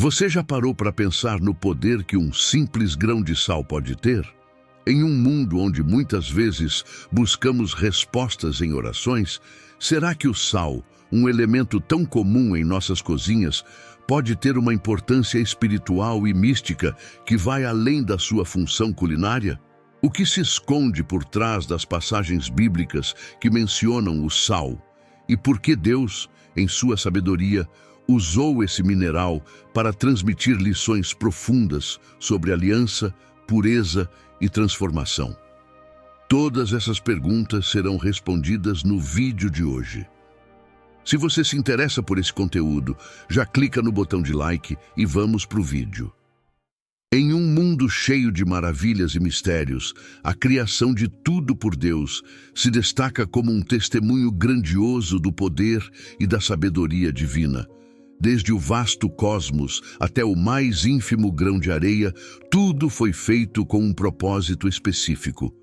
Você já parou para pensar no poder que um simples grão de sal pode ter? Em um mundo onde muitas vezes buscamos respostas em orações, será que o sal, um elemento tão comum em nossas cozinhas, pode ter uma importância espiritual e mística que vai além da sua função culinária? O que se esconde por trás das passagens bíblicas que mencionam o sal? E por que Deus, em sua sabedoria, usou esse mineral para transmitir lições profundas sobre aliança, pureza e transformação? Todas essas perguntas serão respondidas no vídeo de hoje. Se você se interessa por esse conteúdo, já clica no botão de like e vamos para o vídeo. Em um mundo cheio de maravilhas e mistérios, a criação de tudo por Deus se destaca como um testemunho grandioso do poder e da sabedoria divina. Desde o vasto cosmos até o mais ínfimo grão de areia, tudo foi feito com um propósito específico.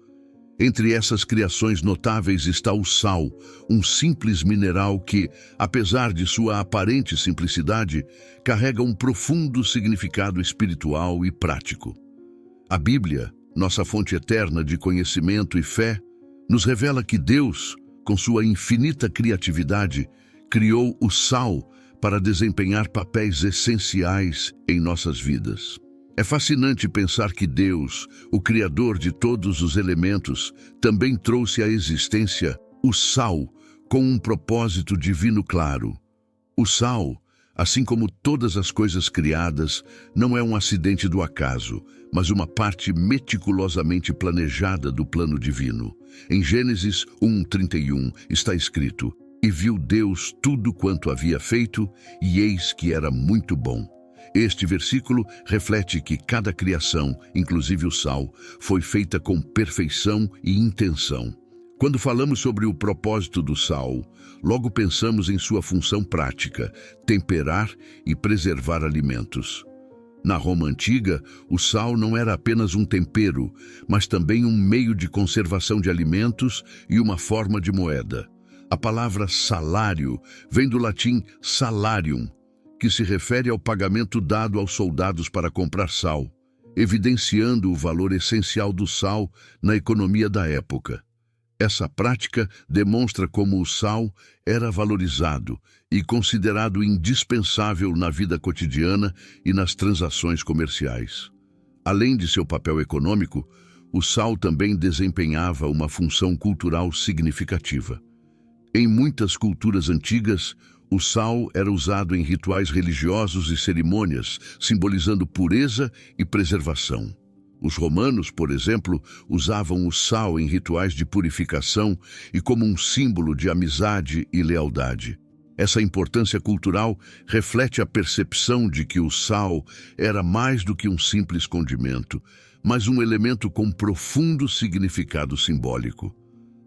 Entre essas criações notáveis está o sal, um simples mineral que, apesar de sua aparente simplicidade, carrega um profundo significado espiritual e prático. A Bíblia, nossa fonte eterna de conhecimento e fé, nos revela que Deus, com sua infinita criatividade, criou o sal para desempenhar papéis essenciais em nossas vidas. É fascinante pensar que Deus, o Criador de todos os elementos, também trouxe à existência o sal com um propósito divino claro. O sal, assim como todas as coisas criadas, não é um acidente do acaso, mas uma parte meticulosamente planejada do plano divino. Em Gênesis 1:31 está escrito: "E viu Deus tudo quanto havia feito, e eis que era muito bom." Este versículo reflete que cada criação, inclusive o sal, foi feita com perfeição e intenção. Quando falamos sobre o propósito do sal, logo pensamos em sua função prática, temperar e preservar alimentos. Na Roma antiga, o sal não era apenas um tempero, mas também um meio de conservação de alimentos e uma forma de moeda. A palavra salário vem do latim salarium, que se refere ao pagamento dado aos soldados para comprar sal, evidenciando o valor essencial do sal na economia da época. Essa prática demonstra como o sal era valorizado e considerado indispensável na vida cotidiana e nas transações comerciais. Além de seu papel econômico, o sal também desempenhava uma função cultural significativa. Em muitas culturas antigas, o sal era usado em rituais religiosos e cerimônias, simbolizando pureza e preservação. Os romanos, por exemplo, usavam o sal em rituais de purificação e como um símbolo de amizade e lealdade. Essa importância cultural reflete a percepção de que o sal era mais do que um simples condimento, mas um elemento com profundo significado simbólico.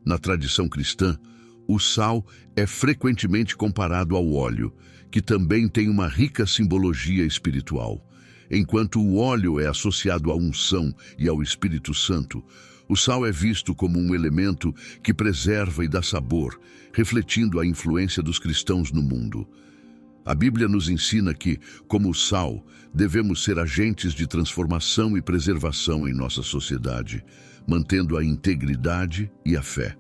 Na tradição cristã, o sal é frequentemente comparado ao óleo, que também tem uma rica simbologia espiritual. Enquanto o óleo é associado à unção e ao Espírito Santo, o sal é visto como um elemento que preserva e dá sabor, refletindo a influência dos cristãos no mundo. A Bíblia nos ensina que, como o sal, devemos ser agentes de transformação e preservação em nossa sociedade, mantendo a integridade e a fé.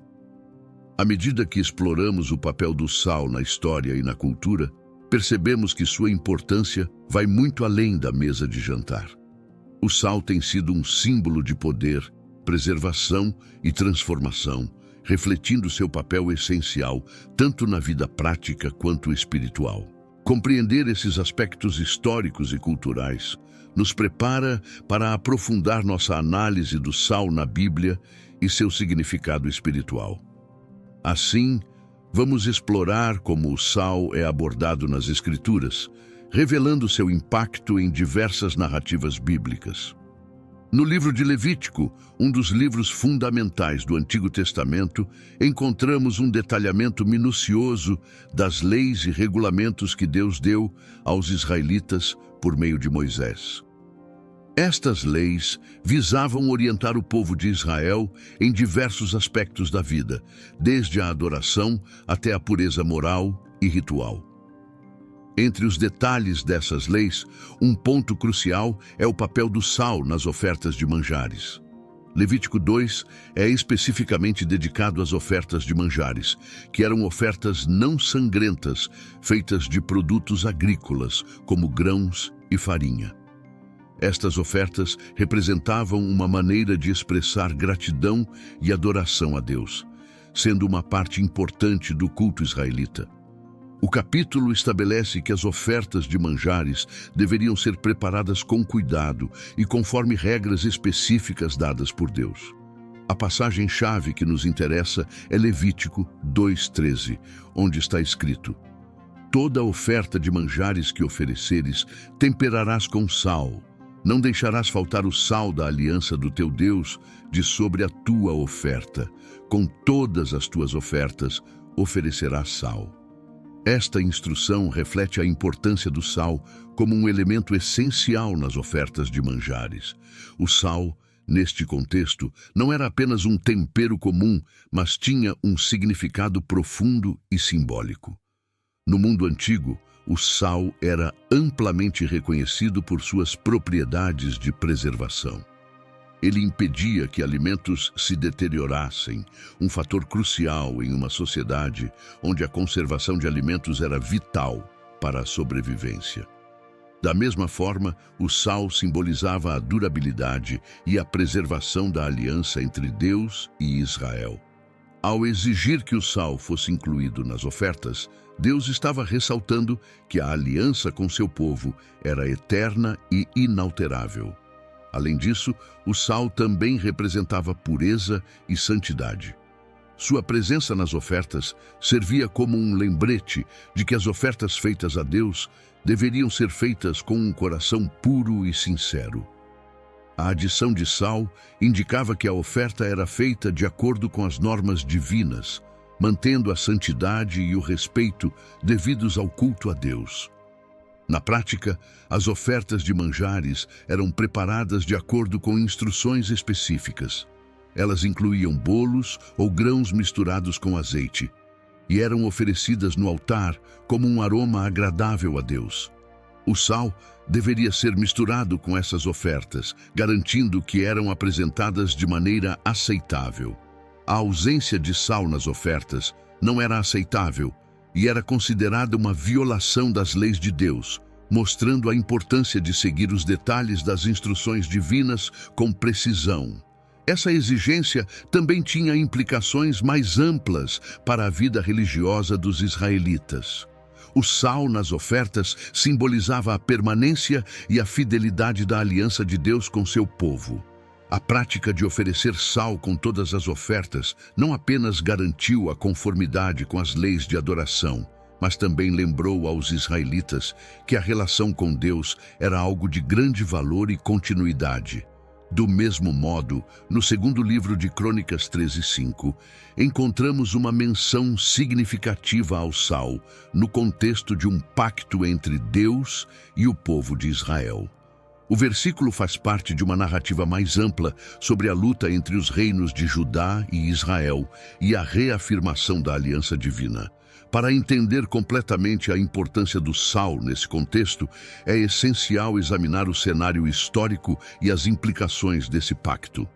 À medida que exploramos o papel do sal na história e na cultura, percebemos que sua importância vai muito além da mesa de jantar. O sal tem sido um símbolo de poder, preservação e transformação, refletindo seu papel essencial tanto na vida prática quanto espiritual. Compreender esses aspectos históricos e culturais nos prepara para aprofundar nossa análise do sal na Bíblia e seu significado espiritual. Assim, vamos explorar como o sal é abordado nas Escrituras, revelando seu impacto em diversas narrativas bíblicas. No livro de Levítico, um dos livros fundamentais do Antigo Testamento, encontramos um detalhamento minucioso das leis e regulamentos que Deus deu aos israelitas por meio de Moisés. Estas leis visavam orientar o povo de Israel em diversos aspectos da vida, desde a adoração até a pureza moral e ritual. Entre os detalhes dessas leis, um ponto crucial é o papel do sal nas ofertas de manjares. Levítico 2 é especificamente dedicado às ofertas de manjares, que eram ofertas não sangrentas, feitas de produtos agrícolas, como grãos e farinha. Estas ofertas representavam uma maneira de expressar gratidão e adoração a Deus, sendo uma parte importante do culto israelita. O capítulo estabelece que as ofertas de manjares deveriam ser preparadas com cuidado e conforme regras específicas dadas por Deus. A passagem-chave que nos interessa é Levítico 2:13, onde está escrito: toda oferta de manjares que ofereceres, temperarás com sal. Não deixarás faltar o sal da aliança do teu Deus de sobre a tua oferta. Com todas as tuas ofertas, oferecerás sal. Esta instrução reflete a importância do sal como um elemento essencial nas ofertas de manjares. O sal, neste contexto, não era apenas um tempero comum, mas tinha um significado profundo e simbólico. No mundo antigo, o sal era amplamente reconhecido por suas propriedades de preservação. Ele impedia que alimentos se deteriorassem, um fator crucial em uma sociedade onde a conservação de alimentos era vital para a sobrevivência. Da mesma forma, o sal simbolizava a durabilidade e a preservação da aliança entre Deus e Israel. Ao exigir que o sal fosse incluído nas ofertas, Deus estava ressaltando que a aliança com seu povo era eterna e inalterável. Além disso, o sal também representava pureza e santidade. Sua presença nas ofertas servia como um lembrete de que as ofertas feitas a Deus deveriam ser feitas com um coração puro e sincero. A adição de sal indicava que a oferta era feita de acordo com as normas divinas, mantendo a santidade e o respeito devidos ao culto a Deus. Na prática, as ofertas de manjares eram preparadas de acordo com instruções específicas. Elas incluíam bolos ou grãos misturados com azeite e eram oferecidas no altar como um aroma agradável a Deus. O sal deveria ser misturado com essas ofertas, garantindo que eram apresentadas de maneira aceitável. A ausência de sal nas ofertas não era aceitável e era considerada uma violação das leis de Deus, mostrando a importância de seguir os detalhes das instruções divinas com precisão. Essa exigência também tinha implicações mais amplas para a vida religiosa dos israelitas. O sal nas ofertas simbolizava a permanência e a fidelidade da aliança de Deus com seu povo. A prática de oferecer sal com todas as ofertas não apenas garantiu a conformidade com as leis de adoração, mas também lembrou aos israelitas que a relação com Deus era algo de grande valor e continuidade. Do mesmo modo, no segundo livro de Crônicas 13:5, encontramos uma menção significativa ao sal no contexto de um pacto entre Deus e o povo de Israel. O versículo faz parte de uma narrativa mais ampla sobre a luta entre os reinos de Judá e Israel e a reafirmação da aliança divina. Para entender completamente a importância do sal nesse contexto, é essencial examinar o cenário histórico e as implicações desse pacto.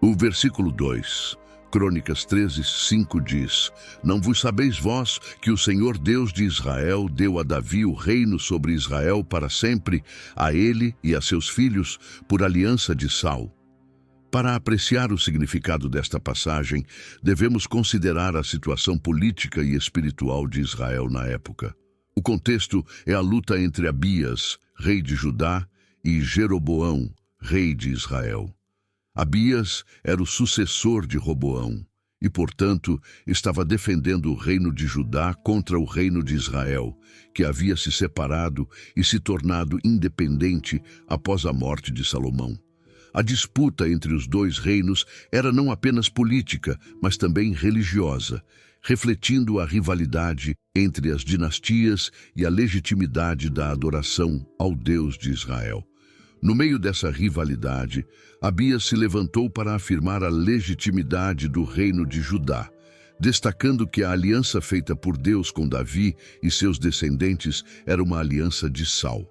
O versículo 2, Crônicas 13:5 diz: Não vos sabeis vós que o Senhor Deus de Israel deu a Davi o reino sobre Israel para sempre, a ele e a seus filhos, por aliança de sal? Para apreciar o significado desta passagem, devemos considerar a situação política e espiritual de Israel na época. O contexto é a luta entre Abias, rei de Judá, e Jeroboão, rei de Israel. Abias era o sucessor de Roboão e, portanto, estava defendendo o reino de Judá contra o reino de Israel, que havia se separado e se tornado independente após a morte de Salomão. A disputa entre os dois reinos era não apenas política, mas também religiosa, refletindo a rivalidade entre as dinastias e a legitimidade da adoração ao Deus de Israel. No meio dessa rivalidade, Abias se levantou para afirmar a legitimidade do reino de Judá, destacando que a aliança feita por Deus com Davi e seus descendentes era uma aliança de sal.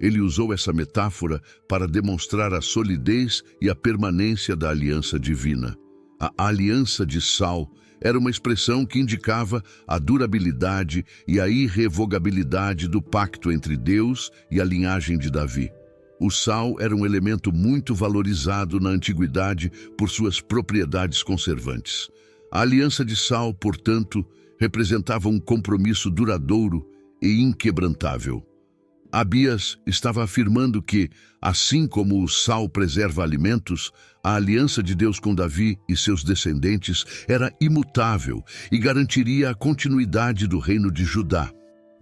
Ele usou essa metáfora para demonstrar a solidez e a permanência da aliança divina. A aliança de sal era uma expressão que indicava a durabilidade e a irrevogabilidade do pacto entre Deus e a linhagem de Davi. O sal era um elemento muito valorizado na antiguidade por suas propriedades conservantes. A aliança de sal, portanto, representava um compromisso duradouro e inquebrantável. Abias estava afirmando que, assim como o sal preserva alimentos, a aliança de Deus com Davi e seus descendentes era imutável e garantiria a continuidade do reino de Judá.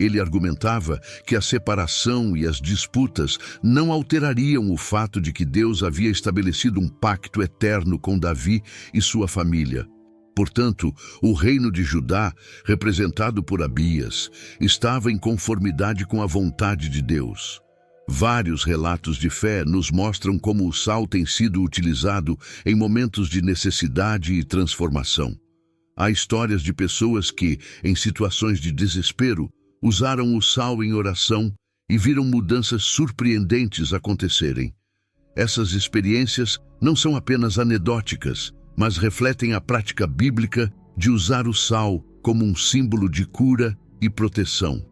Ele argumentava que a separação e as disputas não alterariam o fato de que Deus havia estabelecido um pacto eterno com Davi e sua família. Portanto, o reino de Judá, representado por Abias, estava em conformidade com a vontade de Deus. Vários relatos de fé nos mostram como o sal tem sido utilizado em momentos de necessidade e transformação. Há histórias de pessoas que, em situações de desespero, usaram o sal em oração e viram mudanças surpreendentes acontecerem. Essas experiências não são apenas anedóticas, mas refletem a prática bíblica de usar o sal como um símbolo de cura e proteção,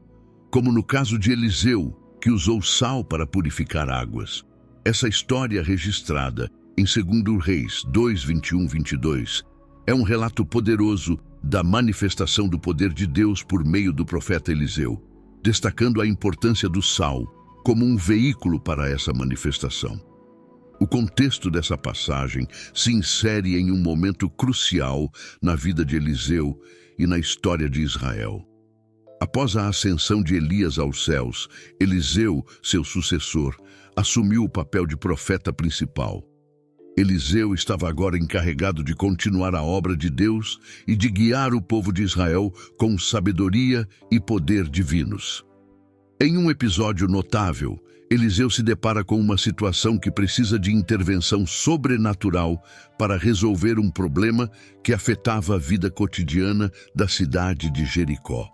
como no caso de Eliseu, que usou sal para purificar águas. Essa história registrada em 2 Reis 2, 21-22 é um relato poderoso da manifestação do poder de Deus por meio do profeta Eliseu, destacando a importância do sal como um veículo para essa manifestação. O contexto dessa passagem se insere em um momento crucial na vida de Eliseu e na história de Israel. Após a ascensão de Elias aos céus, Eliseu, seu sucessor, assumiu o papel de profeta principal. Eliseu estava agora encarregado de continuar a obra de Deus e de guiar o povo de Israel com sabedoria e poder divinos. Em um episódio notável, Eliseu se depara com uma situação que precisa de intervenção sobrenatural para resolver um problema que afetava a vida cotidiana da cidade de Jericó.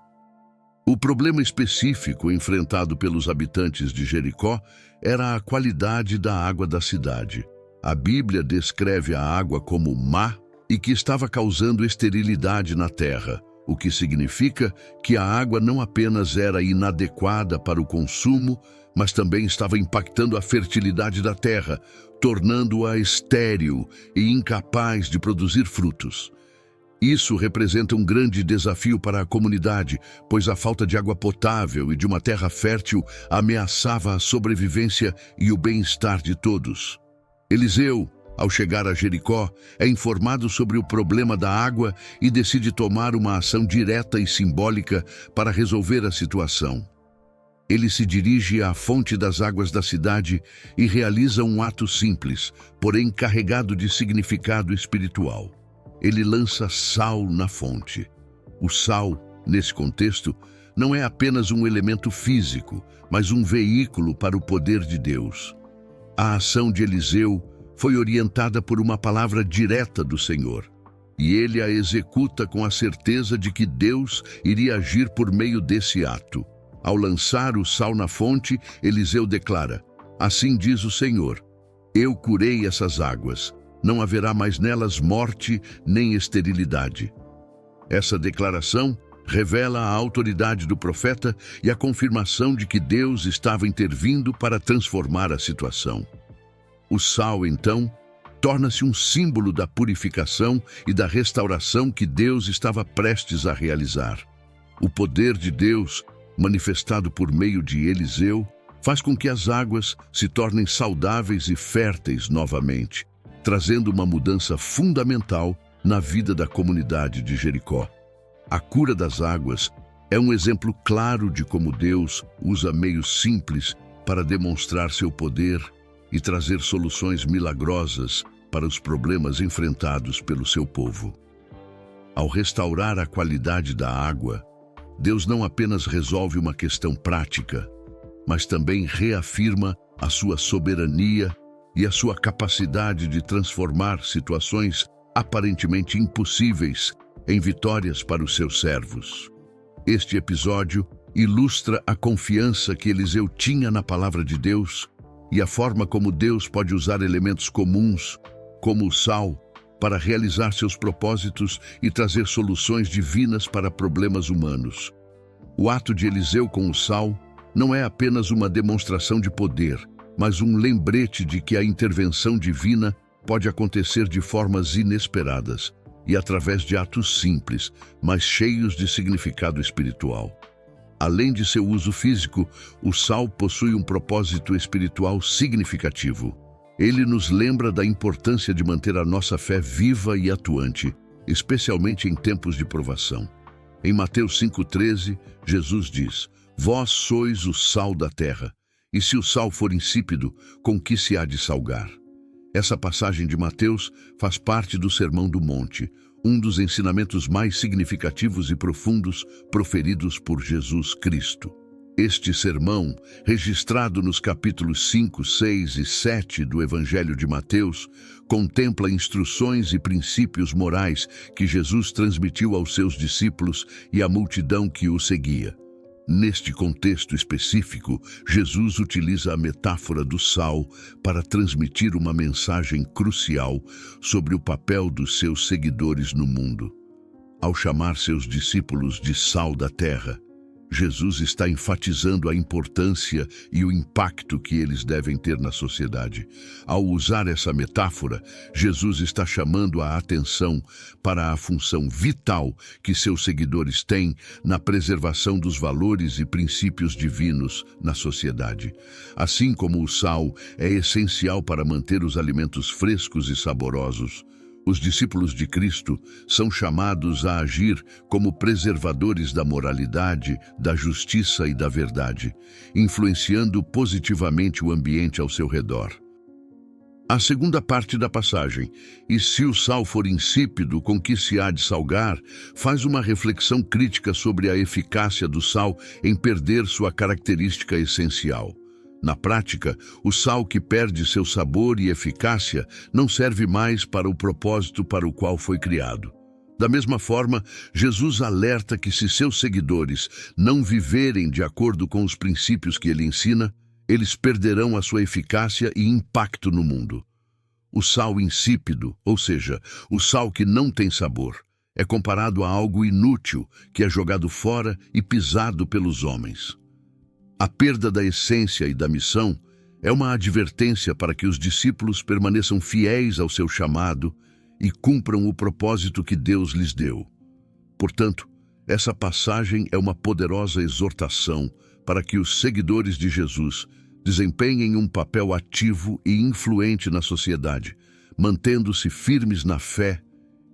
O problema específico enfrentado pelos habitantes de Jericó era a qualidade da água da cidade. A Bíblia descreve a água como má e que estava causando esterilidade na terra, o que significa que a água não apenas era inadequada para o consumo, mas também estava impactando a fertilidade da terra, tornando-a estéril e incapaz de produzir frutos. Isso representa um grande desafio para a comunidade, pois a falta de água potável e de uma terra fértil ameaçava a sobrevivência e o bem-estar de todos. Eliseu, ao chegar a Jericó, é informado sobre o problema da água e decide tomar uma ação direta e simbólica para resolver a situação. Ele se dirige à fonte das águas da cidade e realiza um ato simples, porém carregado de significado espiritual. Ele lança sal na fonte. O sal, nesse contexto, não é apenas um elemento físico, mas um veículo para o poder de Deus. A ação de Eliseu foi orientada por uma palavra direta do Senhor, e ele a executa com a certeza de que Deus iria agir por meio desse ato. Ao lançar o sal na fonte, Eliseu declara: "Assim diz o Senhor, eu curei essas águas, não haverá mais nelas morte nem esterilidade." Essa declaração revela a autoridade do profeta e a confirmação de que Deus estava intervindo para transformar a situação. O sal, então, torna-se um símbolo da purificação e da restauração que Deus estava prestes a realizar. O poder de Deus, manifestado por meio de Eliseu, faz com que as águas se tornem saudáveis e férteis novamente, trazendo uma mudança fundamental na vida da comunidade de Jericó. A cura das águas é um exemplo claro de como Deus usa meios simples para demonstrar seu poder e trazer soluções milagrosas para os problemas enfrentados pelo seu povo. Ao restaurar a qualidade da água, Deus não apenas resolve uma questão prática, mas também reafirma a sua soberania e a sua capacidade de transformar situações aparentemente impossíveis em vitórias para os seus servos. Este episódio ilustra a confiança que Eliseu tinha na palavra de Deus e a forma como Deus pode usar elementos comuns, como o sal, para realizar seus propósitos e trazer soluções divinas para problemas humanos. O ato de Eliseu com o sal não é apenas uma demonstração de poder, mas um lembrete de que a intervenção divina pode acontecer de formas inesperadas e através de atos simples, mas cheios de significado espiritual. Além de seu uso físico, o sal possui um propósito espiritual significativo. Ele nos lembra da importância de manter a nossa fé viva e atuante, especialmente em tempos de provação. Em Mateus 5,13, Jesus diz: "Vós sois o sal da terra, e se o sal for insípido, com que se há de salgar?" Essa passagem de Mateus faz parte do Sermão do Monte, um dos ensinamentos mais significativos e profundos proferidos por Jesus Cristo. Este sermão, registrado nos capítulos 5, 6 e 7 do Evangelho de Mateus, contempla instruções e princípios morais que Jesus transmitiu aos seus discípulos e à multidão que o seguia. Neste contexto específico, Jesus utiliza a metáfora do sal para transmitir uma mensagem crucial sobre o papel dos seus seguidores no mundo. Ao chamar seus discípulos de sal da terra, Jesus está enfatizando a importância e o impacto que eles devem ter na sociedade. Ao usar essa metáfora, Jesus está chamando a atenção para a função vital que seus seguidores têm na preservação dos valores e princípios divinos na sociedade. Assim como o sal é essencial para manter os alimentos frescos e saborosos, os discípulos de Cristo são chamados a agir como preservadores da moralidade, da justiça e da verdade, influenciando positivamente o ambiente ao seu redor. A segunda parte da passagem, "E se o sal for insípido, com que se há de salgar?", faz uma reflexão crítica sobre a eficácia do sal em perder sua característica essencial. Na prática, o sal que perde seu sabor e eficácia não serve mais para o propósito para o qual foi criado. Da mesma forma, Jesus alerta que se seus seguidores não viverem de acordo com os princípios que ele ensina, eles perderão a sua eficácia e impacto no mundo. O sal insípido, ou seja, o sal que não tem sabor, é comparado a algo inútil que é jogado fora e pisado pelos homens. A perda da essência e da missão é uma advertência para que os discípulos permaneçam fiéis ao seu chamado e cumpram o propósito que Deus lhes deu. Portanto, essa passagem é uma poderosa exortação para que os seguidores de Jesus desempenhem um papel ativo e influente na sociedade, mantendo-se firmes na fé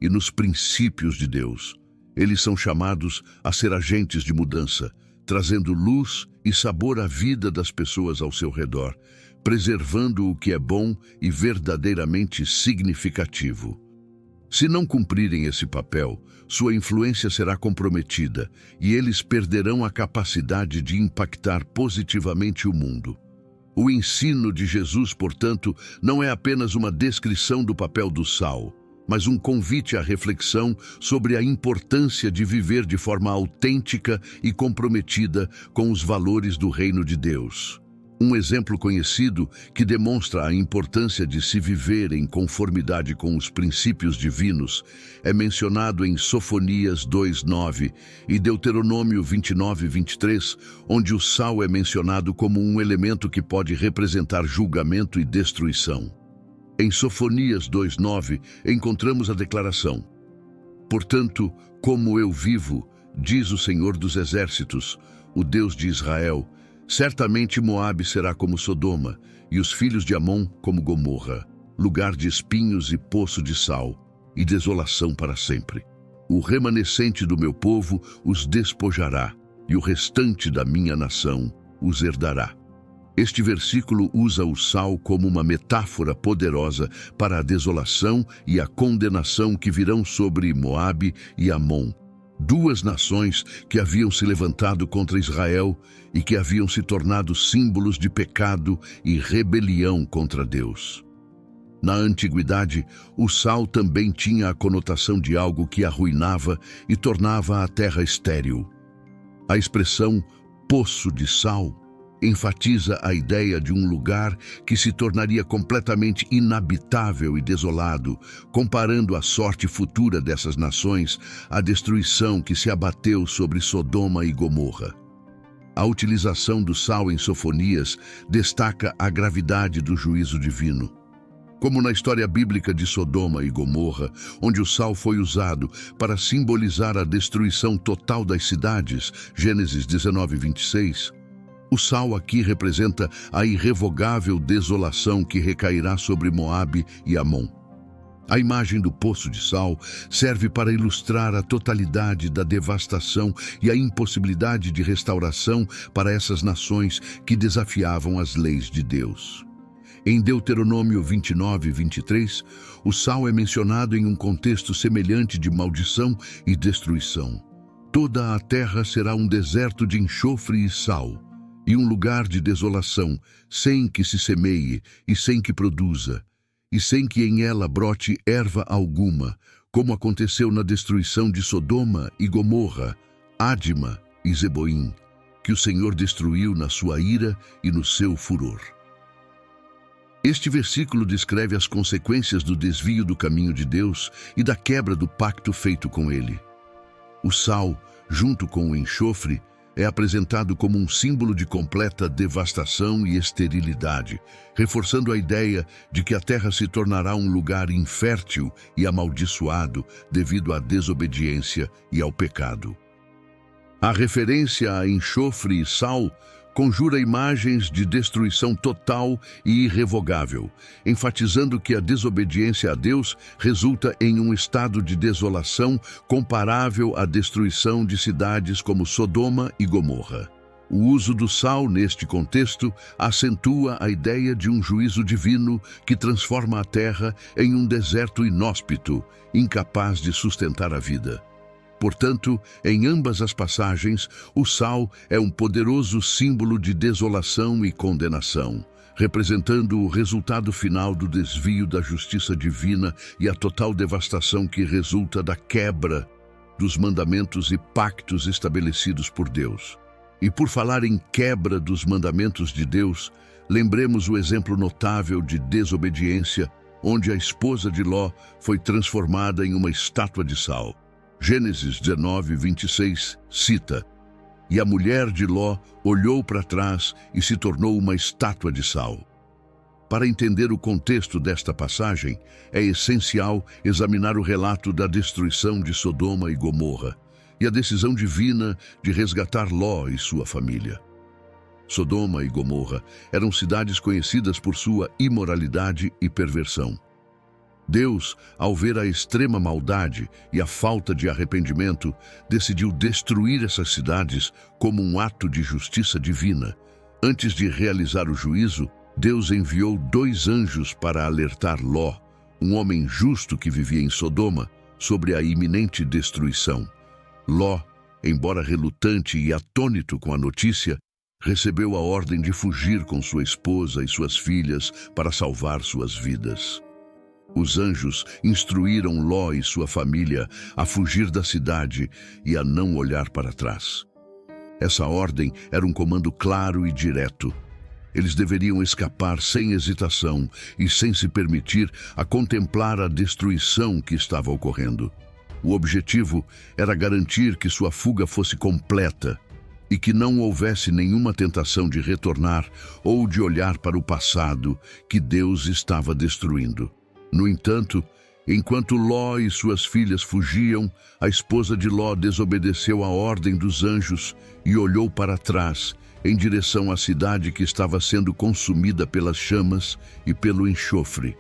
e nos princípios de Deus. Eles são chamados a ser agentes de mudança, trazendo luz e sabor à vida das pessoas ao seu redor, preservando o que é bom e verdadeiramente significativo. Se não cumprirem esse papel, sua influência será comprometida e eles perderão a capacidade de impactar positivamente o mundo. O ensino de Jesus, portanto, não é apenas uma descrição do papel do sal, mas um convite à reflexão sobre a importância de viver de forma autêntica e comprometida com os valores do reino de Deus. Um exemplo conhecido que demonstra a importância de se viver em conformidade com os princípios divinos é mencionado em Sofonias 2:9 e Deuteronômio 29:23, onde o sal é mencionado como um elemento que pode representar julgamento e destruição. Em Sofonias 2:9, encontramos a declaração: "Portanto, como eu vivo, diz o Senhor dos Exércitos, o Deus de Israel, certamente Moabe será como Sodoma, e os filhos de Amon como Gomorra, lugar de espinhos e poço de sal, e desolação para sempre. O remanescente do meu povo os despojará, e o restante da minha nação os herdará." Este versículo usa o sal como uma metáfora poderosa para a desolação e a condenação que virão sobre Moabe e Amon, duas nações que haviam se levantado contra Israel e que haviam se tornado símbolos de pecado e rebelião contra Deus. Na antiguidade, o sal também tinha a conotação de algo que arruinava e tornava a terra estéril. A expressão poço de sal enfatiza a ideia de um lugar que se tornaria completamente inabitável e desolado, comparando a sorte futura dessas nações à destruição que se abateu sobre Sodoma e Gomorra. A utilização do sal em Sofonias destaca a gravidade do juízo divino. Como na história bíblica de Sodoma e Gomorra, onde o sal foi usado para simbolizar a destruição total das cidades, Gênesis 19:26, o sal aqui representa a irrevogável desolação que recairá sobre Moabe e Amon. A imagem do poço de sal serve para ilustrar a totalidade da devastação e a impossibilidade de restauração para essas nações que desafiavam as leis de Deus. Em Deuteronômio 29:23, o sal é mencionado em um contexto semelhante de maldição e destruição. Toda a terra será um deserto de enxofre e sal, e um lugar de desolação, sem que se semeie e sem que produza, e sem que em ela brote erva alguma, como aconteceu na destruição de Sodoma e Gomorra, Ádima e Zeboim, que o Senhor destruiu na sua ira e no seu furor. Este versículo descreve as consequências do desvio do caminho de Deus e da quebra do pacto feito com ele. O sal, junto com o enxofre, é apresentado como um símbolo de completa devastação e esterilidade, reforçando a ideia de que a terra se tornará um lugar infértil e amaldiçoado devido à desobediência e ao pecado. A referência a enxofre e sal conjura imagens de destruição total e irrevogável, enfatizando que a desobediência a Deus resulta em um estado de desolação comparável à destruição de cidades como Sodoma e Gomorra. O uso do sal neste contexto acentua a ideia de um juízo divino que transforma a terra em um deserto inóspito, incapaz de sustentar a vida. Portanto, em ambas as passagens, o sal é um poderoso símbolo de desolação e condenação, representando o resultado final do desvio da justiça divina e a total devastação que resulta da quebra dos mandamentos e pactos estabelecidos por Deus. E por falar em quebra dos mandamentos de Deus, lembremos o exemplo notável de desobediência, onde a esposa de Ló foi transformada em uma estátua de sal. Gênesis 19:26 cita: "E a mulher de Ló olhou para trás e se tornou uma estátua de sal." Para entender o contexto desta passagem, é essencial examinar o relato da destruição de Sodoma e Gomorra e a decisão divina de resgatar Ló e sua família. Sodoma e Gomorra eram cidades conhecidas por sua imoralidade e perversão. Deus, ao ver a extrema maldade e a falta de arrependimento, decidiu destruir essas cidades como um ato de justiça divina. Antes de realizar o juízo, Deus enviou 2 anjos para alertar Ló, um homem justo que vivia em Sodoma, sobre a iminente destruição. Ló, embora relutante e atônito com a notícia, recebeu a ordem de fugir com sua esposa e suas filhas para salvar suas vidas. Os anjos instruíram Ló e sua família a fugir da cidade e a não olhar para trás. Essa ordem era um comando claro e direto. Eles deveriam escapar sem hesitação e sem se permitir a contemplar a destruição que estava ocorrendo. O objetivo era garantir que sua fuga fosse completa e que não houvesse nenhuma tentação de retornar ou de olhar para o passado que Deus estava destruindo. No entanto, enquanto Ló e suas filhas fugiam, a esposa de Ló desobedeceu a ordem dos anjos e olhou para trás, em direção à cidade que estava sendo consumida pelas chamas e pelo enxofre.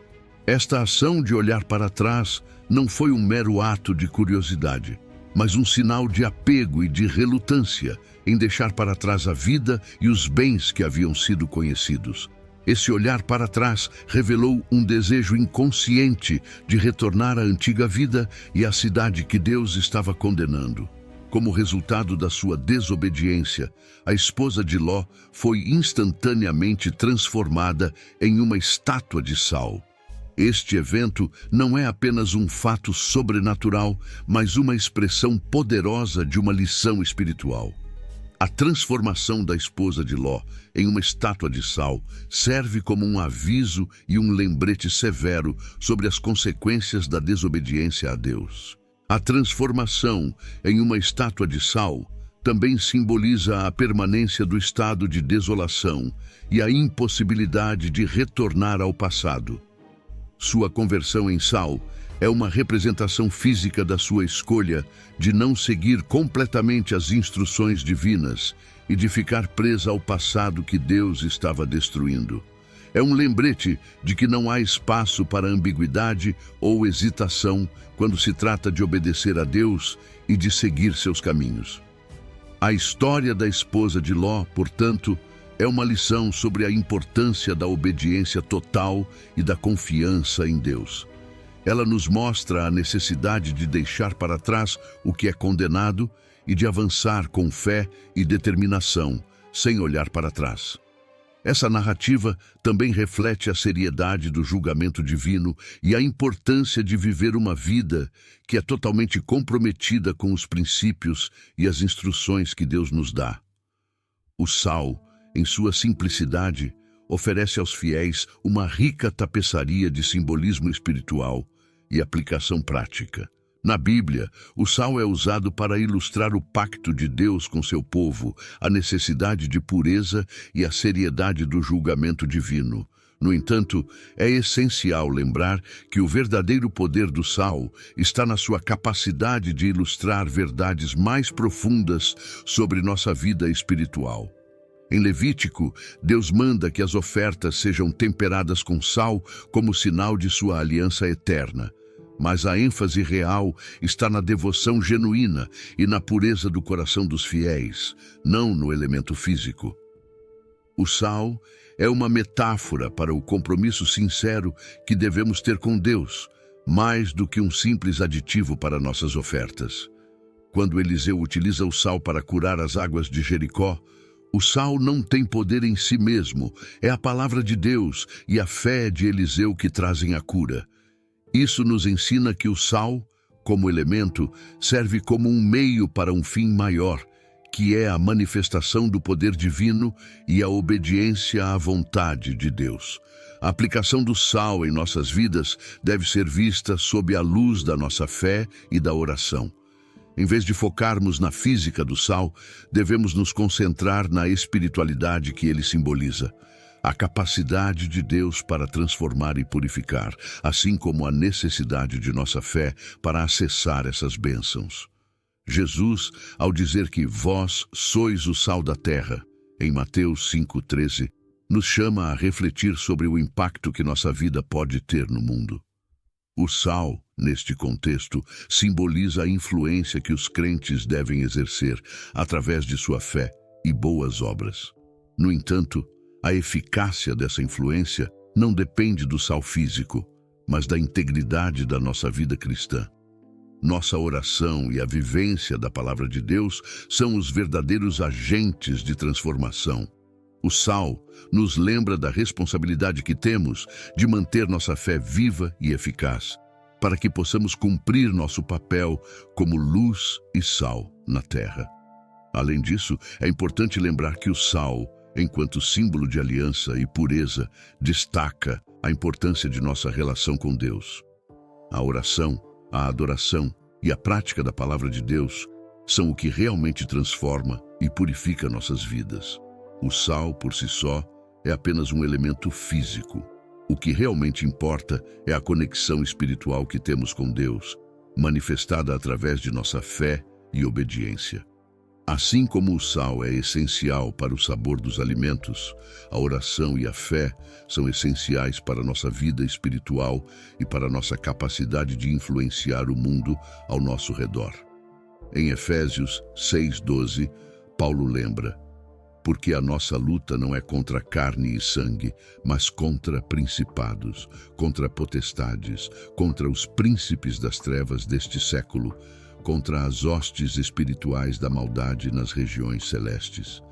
Esta ação de olhar para trás não foi um mero ato de curiosidade, mas um sinal de apego e de relutância em deixar para trás a vida e os bens que haviam sido conhecidos. Esse olhar para trás revelou um desejo inconsciente de retornar à antiga vida e à cidade que Deus estava condenando. Como resultado da sua desobediência, a esposa de Ló foi instantaneamente transformada em uma estátua de sal. Este evento não é apenas um fato sobrenatural, mas uma expressão poderosa de uma lição espiritual. A transformação da esposa de Ló em uma estátua de sal serve como um aviso e um lembrete severo sobre as consequências da desobediência a Deus. A transformação em uma estátua de sal também simboliza a permanência do estado de desolação e a impossibilidade de retornar ao passado. Sua conversão em sal é uma representação física da sua escolha de não seguir completamente as instruções divinas e de ficar presa ao passado que Deus estava destruindo. É um lembrete de que não há espaço para ambiguidade ou hesitação quando se trata de obedecer a Deus e de seguir seus caminhos. A história da esposa de Ló, portanto, é uma lição sobre a importância da obediência total e da confiança em Deus. Ela nos mostra a necessidade de deixar para trás o que é condenado e de avançar com fé e determinação, sem olhar para trás. Essa narrativa também reflete a seriedade do julgamento divino e a importância de viver uma vida que é totalmente comprometida com os princípios e as instruções que Deus nos dá. O sal, em sua simplicidade, oferece aos fiéis uma rica tapeçaria de simbolismo espiritual e aplicação prática. Na Bíblia, o sal é usado para ilustrar o pacto de Deus com seu povo, a necessidade de pureza e a seriedade do julgamento divino. No entanto, é essencial lembrar que o verdadeiro poder do sal está na sua capacidade de ilustrar verdades mais profundas sobre nossa vida espiritual. Em Levítico, Deus manda que as ofertas sejam temperadas com sal como sinal de sua aliança eterna. Mas a ênfase real está na devoção genuína e na pureza do coração dos fiéis, não no elemento físico. O sal é uma metáfora para o compromisso sincero que devemos ter com Deus, mais do que um simples aditivo para nossas ofertas. Quando Eliseu utiliza o sal para curar as águas de Jericó, o sal não tem poder em si mesmo, é a palavra de Deus e a fé de Eliseu que trazem a cura. Isso nos ensina que o sal, como elemento, serve como um meio para um fim maior, que é a manifestação do poder divino e a obediência à vontade de Deus. A aplicação do sal em nossas vidas deve ser vista sob a luz da nossa fé e da oração. Em vez de focarmos na física do sal, devemos nos concentrar na espiritualidade que ele simboliza. A capacidade de Deus para transformar e purificar, assim como a necessidade de nossa fé para acessar essas bênçãos. Jesus, ao dizer que vós sois o sal da terra, em Mateus 5,13, nos chama a refletir sobre o impacto que nossa vida pode ter no mundo. O sal, neste contexto, simboliza a influência que os crentes devem exercer através de sua fé e boas obras. No entanto, a eficácia dessa influência não depende do sal físico, mas da integridade da nossa vida cristã. Nossa oração e a vivência da palavra de Deus são os verdadeiros agentes de transformação. O sal nos lembra da responsabilidade que temos de manter nossa fé viva e eficaz, para que possamos cumprir nosso papel como luz e sal na terra. Além disso, é importante lembrar que o sal, enquanto símbolo de aliança e pureza, destaca a importância de nossa relação com Deus. A oração, a adoração e a prática da palavra de Deus são o que realmente transforma e purifica nossas vidas. O sal, por si só, é apenas um elemento físico. O que realmente importa é a conexão espiritual que temos com Deus, manifestada através de nossa fé e obediência. Assim como o sal é essencial para o sabor dos alimentos, a oração e a fé são essenciais para a nossa vida espiritual e para a nossa capacidade de influenciar o mundo ao nosso redor. Em Efésios 6,12, Paulo lembra: porque a nossa luta não é contra carne e sangue, mas contra principados, contra potestades, contra os príncipes das trevas deste século, contra as hostes espirituais da maldade nas regiões celestes.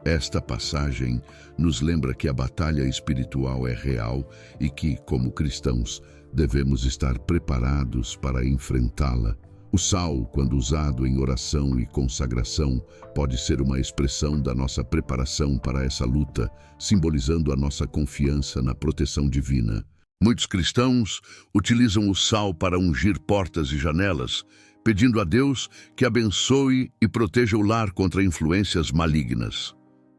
Esta passagem nos lembra que a batalha espiritual é real e que, como cristãos, devemos estar preparados para enfrentá-la. O sal, quando usado em oração e consagração, pode ser uma expressão da nossa preparação para essa luta, simbolizando a nossa confiança na proteção divina. Muitos cristãos utilizam o sal para ungir portas e janelas, pedindo a Deus que abençoe e proteja o lar contra influências malignas.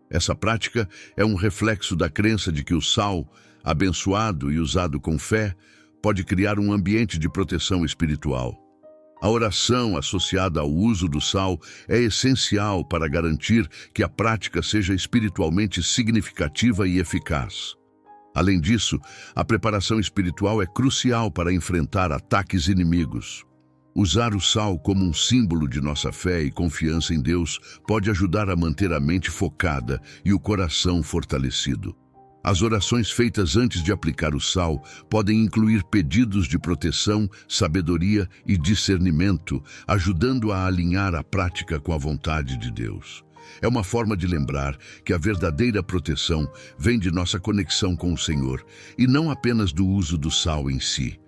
Essa prática é um reflexo da crença de que o sal, abençoado e usado com fé, pode criar um ambiente de proteção espiritual. A oração associada ao uso do sal é essencial para garantir que a prática seja espiritualmente significativa e eficaz. Além disso, a preparação espiritual é crucial para enfrentar ataques inimigos. Usar o sal como um símbolo de nossa fé e confiança em Deus pode ajudar a manter a mente focada e o coração fortalecido. As orações feitas antes de aplicar o sal podem incluir pedidos de proteção, sabedoria e discernimento, ajudando a alinhar a prática com a vontade de Deus. É uma forma de lembrar que a verdadeira proteção vem de nossa conexão com o Senhor e não apenas do uso do sal em si.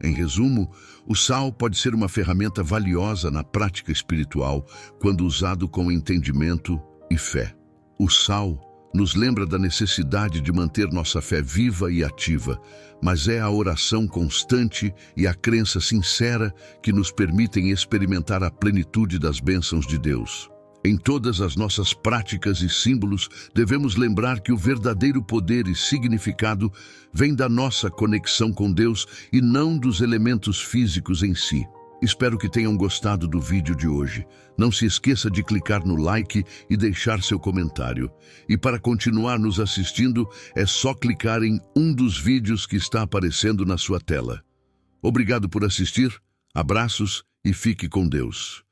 Em resumo, o sal pode ser uma ferramenta valiosa na prática espiritual quando usado com entendimento e fé. O sal nos lembra da necessidade de manter nossa fé viva e ativa, mas é a oração constante e a crença sincera que nos permitem experimentar a plenitude das bênçãos de Deus. Em todas as nossas práticas e símbolos, devemos lembrar que o verdadeiro poder e significado vem da nossa conexão com Deus e não dos elementos físicos em si. Espero que tenham gostado do vídeo de hoje. Não se esqueça de clicar no like e deixar seu comentário. E para continuar nos assistindo, é só clicar em um dos vídeos que está aparecendo na sua tela. Obrigado por assistir, abraços e fique com Deus.